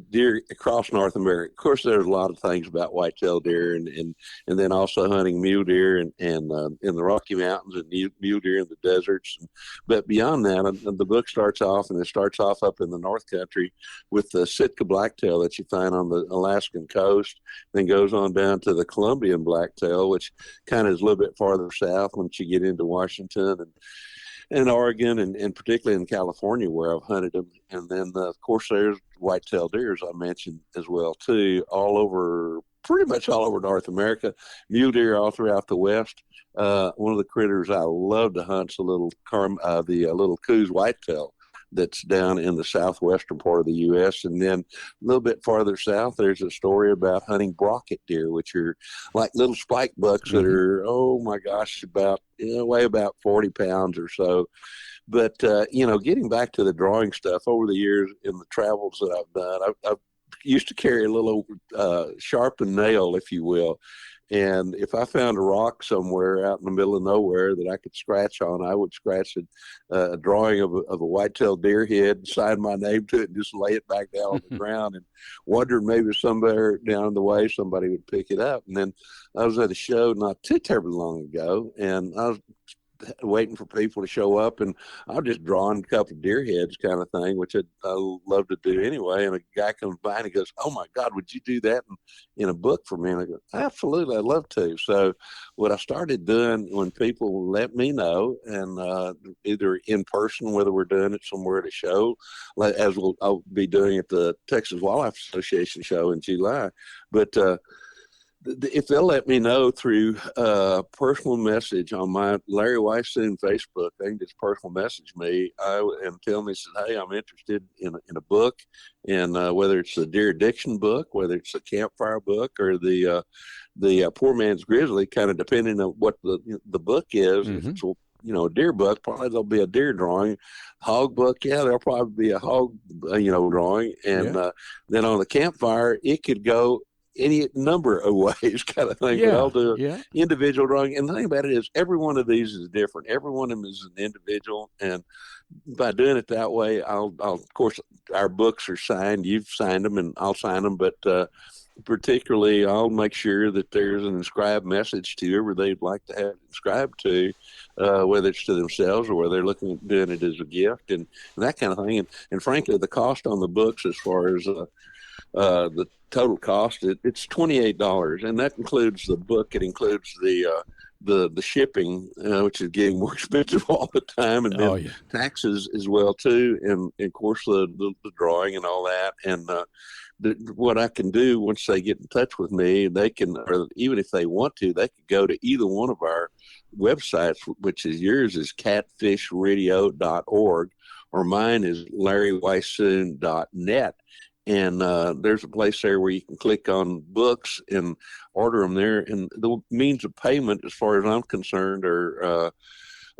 deer across North America. Of course, there's a lot of things about whitetail deer, and then also hunting mule deer and in the Rocky Mountains and mule deer in the deserts. But beyond that, the book starts off, and it starts off up in the North Country with the Sitka blacktail that you find on the Alaskan coast, then goes on down to the Columbian blacktail, which kind of is a little bit farther south once you get into Washington and Oregon, and particularly in California where I've hunted them. And then, of course, there's whitetail deer, as I mentioned as well, too, pretty much all over North America, mule deer all throughout the West. One of the critters I love to hunt is the little Coues whitetail that's down in the southwestern part of the U.S. And then a little bit farther south, there's a story about hunting brocket deer, which are like little spike bucks that are, oh my gosh, weigh about 40 pounds or so. But, getting back to the drawing stuff over the years in the travels that I've done, I've used to carry a little sharpened nail, if you will. And if I found a rock somewhere out in the middle of nowhere that I could scratch on, I would scratch a drawing of a whitetail deer head, sign my name to it, and just lay it back down on the ground, and wondered maybe somewhere down the way somebody would pick it up. And then I was at a show not too terribly long ago, and I was waiting for people to show up, and I was just drawing a couple of deer heads kind of thing, which I love to do anyway. And a guy comes by and he goes, "Oh my God, would you do that in a book for me?" And I go, "Absolutely, I'd love to." So what I started doing when people let me know, and either in person, whether we're doing it somewhere at a show, as I'll be doing at the Texas Wildlife Association show in July, but if they'll let me know through personal message on my Larry Weissoon Facebook, they can just personal message me and tell me, "Hey, I'm interested in a book," and whether it's a deer addiction book, whether it's a campfire book, or the Poor Man's Grizzly, kind of depending on what the book is. If it's a deer book, probably there'll be a deer drawing. Hog book, there'll probably be a hog drawing, and then on the campfire, it could go any number of ways, kind of thing. But I'll do individual drawing. And the thing about it is, every one of these is different. Every one of them is an individual. And by doing it that way, I'll of course, our books are signed. You've signed them, and I'll sign them. But particularly, I'll make sure that there's an inscribed message to whoever they'd like to have it inscribed to, whether it's to themselves or whether they're looking at doing it as a gift and that kind of thing. And frankly, the cost on the books, as far as the total cost, it's $28, and that includes the book. It includes the shipping, which is getting more expensive all the time, and then taxes as well too, and of course the drawing and all that. And what I can do once they get in touch with me, they can, or even if they want to, they could go to either one of our websites, which is yours is catfishradio.org, or mine is larryweissoon.net. And there's a place there where you can click on books and order them there. And the means of payment, as far as I'm concerned, are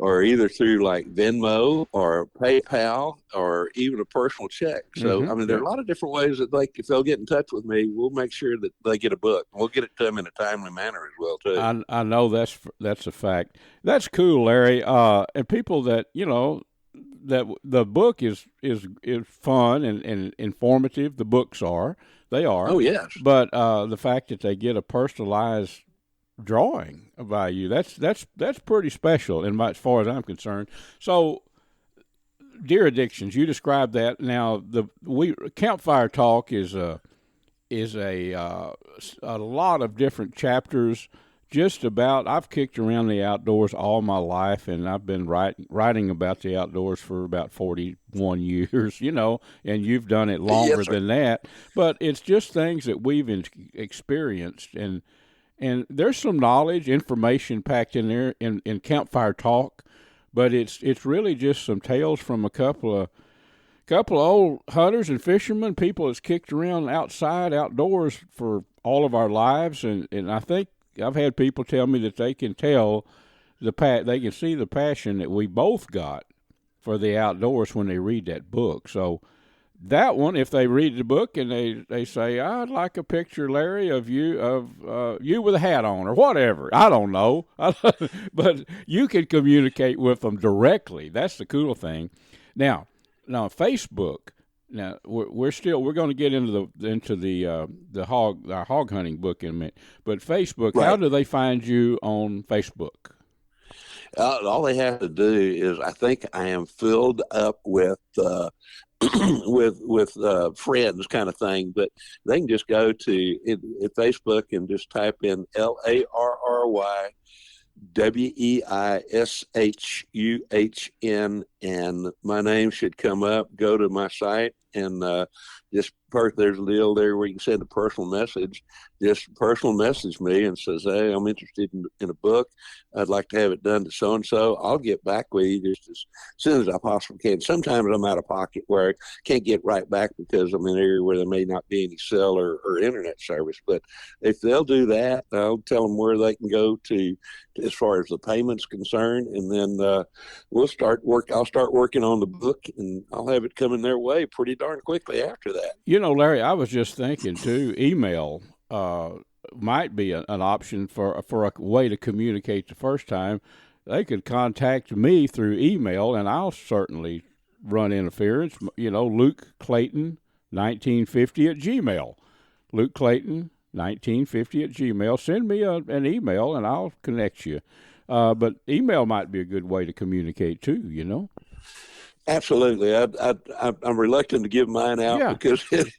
either through like Venmo or PayPal or even a personal check. So, I mean, there are a lot of different ways that if they'll get in touch with me, we'll make sure that they get a book. We'll get it to them in a timely manner as well, too. I know that's a fact. That's cool, Larry. And people that, that the book is fun and informative. The books are. They are. Oh, yes. But the fact that they get a personalized drawing by you, that's pretty special as far as I'm concerned. So deer addictions, you described that. Now Campfire Talk is a lot of different chapters. Just about, I've kicked around the outdoors all my life, and I've been writing about the outdoors for about 41 years, and you've done it longer than that. But it's just things that we've experienced, and there's some knowledge, information packed in there in Campfire Talk, but it's really just some tales from a couple of old hunters and fishermen, people that's kicked around outdoors for all of our lives, and I think I've had people tell me that they can tell they can see the passion that we both got for the outdoors when they read that book. So that one, if they read the book and they say, I'd like a picture, Larry, of you with a hat on or whatever. I don't know. But you can communicate with them directly. That's the cool thing. Now Facebook. Now we're going to get into the hog hunting book in a minute. But Facebook, right. How do they find you on Facebook? All they have to do is, I think I am filled up with with friends kind of thing, but they can just go to Facebook and just type in LARRYWEISHUHN, and my name should come up. Go to my site, and there's a deal there where you can send a personal message. Just personal message me and says, hey, I'm interested in a book. I'd like to have it done to so-and-so. I'll get back with you just as soon as I possibly can. Sometimes I'm out of pocket where I can't get right back because I'm in an area where there may not be any cell or internet service. But if they'll do that, I'll tell them where they can go to as far as the payment's concerned. And then I'll start working on the book, and I'll have it coming their way pretty darn quickly after that. You know, Larry, I was just thinking, too, email might be an option for a way to communicate the first time. They could contact me through email, and I'll certainly run interference. You know, Luke Clayton 1950 at Gmail. Luke Clayton 1950 at Gmail. Send me an email, and I'll connect you. But email might be a good way to communicate, too, you know? Absolutely. I'm reluctant to give mine out because right.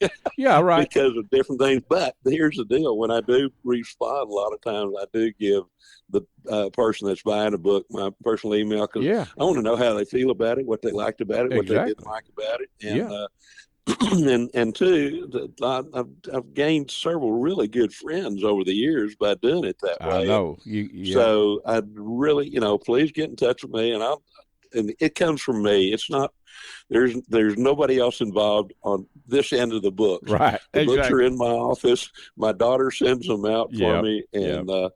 because of different things. But here's the deal. When I do respond, a lot of times I do give the person that's buying a book my personal email, because I want to know how they feel about it, what they liked about it, what they didn't like about it. And and two, I've gained several really good friends over the years by doing it that way. I know. So I'd really, please get in touch with me, and it comes from me. It's not, there's nobody else involved on this end of the books. Right. The books are in my office. My daughter sends them out for me. And, so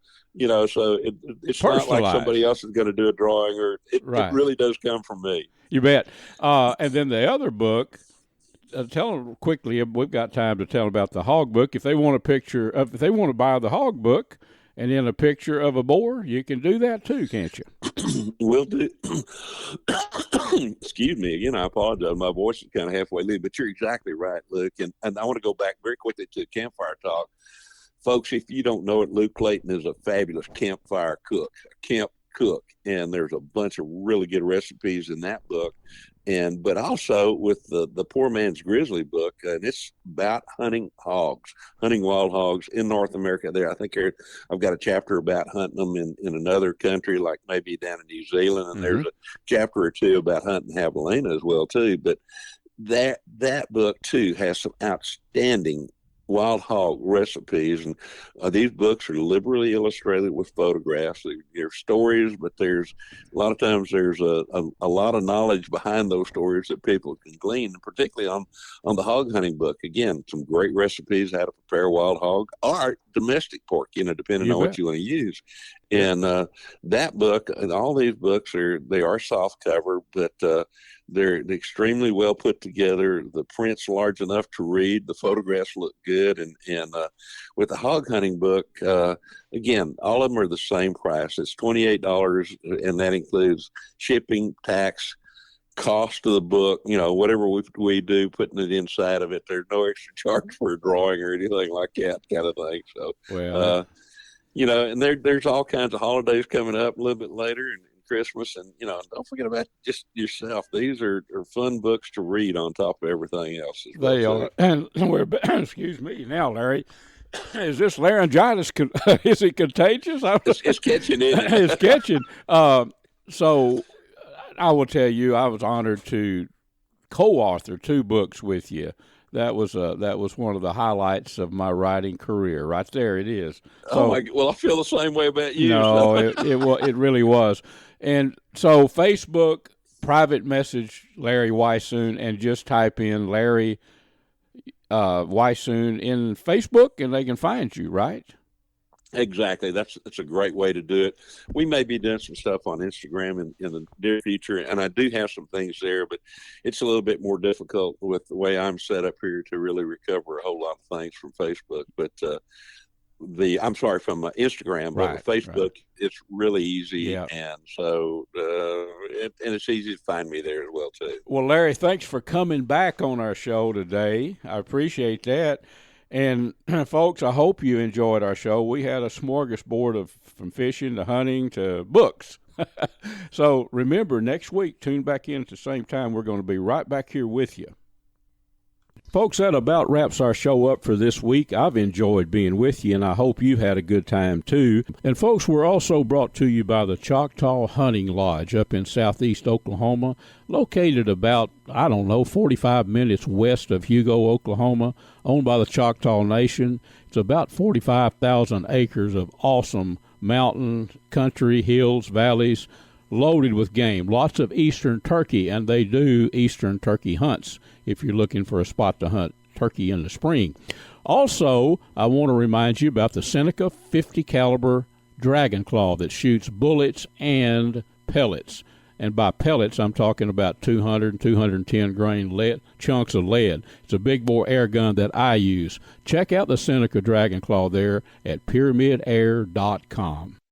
it's not like somebody else is going to do a drawing, or it really does come from me. You bet. And then the other book, tell them quickly, we've got time to tell about the hog book. If they want if they want to buy the hog book and then a picture of a boar, you can do that too, can't you? Will do. Excuse me again. I apologize. My voice is kind of halfway leaving, but you're exactly right, Luke. And I want to go back very quickly to Campfire Talk. Folks, if you don't know it, Luke Clayton is a fabulous campfire cook, a camp cook, and there's a bunch of really good recipes in that book. But also with the Poor Man's Grizzly book, and it's about hunting hogs, hunting wild hogs in North America. I think I've got a chapter about hunting them in another country, like maybe down in New Zealand, and there's a chapter or two about hunting javelina as well too. But that book too has some outstanding wild hog recipes, and these books are liberally illustrated with photographs. There's stories, but there's a lot of times there's a lot of knowledge behind those stories that people can glean, particularly on the hog hunting book. Again, some great recipes how to prepare wild hog or domestic pork, depending on what you want to use. And that book, and all these books they are soft cover, but they're extremely well put together. The print's large enough to read. The photographs look good. And with the hog hunting book, again, all of them are the same price. It's $28, and that includes shipping, tax, cost of the book, whatever we do, putting it inside of it. There's no extra charge for a drawing or anything like that kind of thing. So, and there's all kinds of holidays coming up a little bit later, and Christmas, and don't forget about just yourself. These are fun books to read on top of everything else. They are. And we're excuse me now, Larry. Is this laryngitis? Is it contagious? It's catching in. It's catching. So I will tell you, I was honored to co-author 2 books with you. That was one of the highlights of my writing career. Right there, it is. So, well, I feel the same way about you. No, it really was. And so Facebook, private message Larry Weishuhn, and just type in Larry Weishuhn in Facebook, and they can find you, right? Exactly. That's a great way to do it. We may be doing some stuff on Instagram in the near future, and I do have some things there, but it's a little bit more difficult with the way I'm set up here to really recover a whole lot of things from Facebook. But I'm sorry, from Instagram, but with Facebook, it's really easy, and so and it's easy to find me there as well too. Well, Larry, thanks for coming back on our show today. I appreciate that. And folks, I hope you enjoyed our show. We had a smorgasbord from fishing to hunting to books. So remember, next week, tune back in at the same time. We're going to be right back here with you. Folks, that about wraps our show up for this week. I've enjoyed being with you, and I hope you had a good time, too. And, folks, we're also brought to you by the Choctaw Hunting Lodge up in southeast Oklahoma, located about, 45 minutes west of Hugo, Oklahoma, owned by the Choctaw Nation. It's about 45,000 acres of awesome mountain, country, hills, valleys, loaded with game. Lots of eastern turkey, and they do eastern turkey hunts if you're looking for a spot to hunt turkey in the spring. Also, I want to remind you about the Seneca 50 caliber Dragon Claw that shoots bullets and pellets. And by pellets, I'm talking about 200 and 210 grain lead, chunks of lead. It's a big bore air gun that I use. Check out the Seneca Dragon Claw there at PyramydAir.com.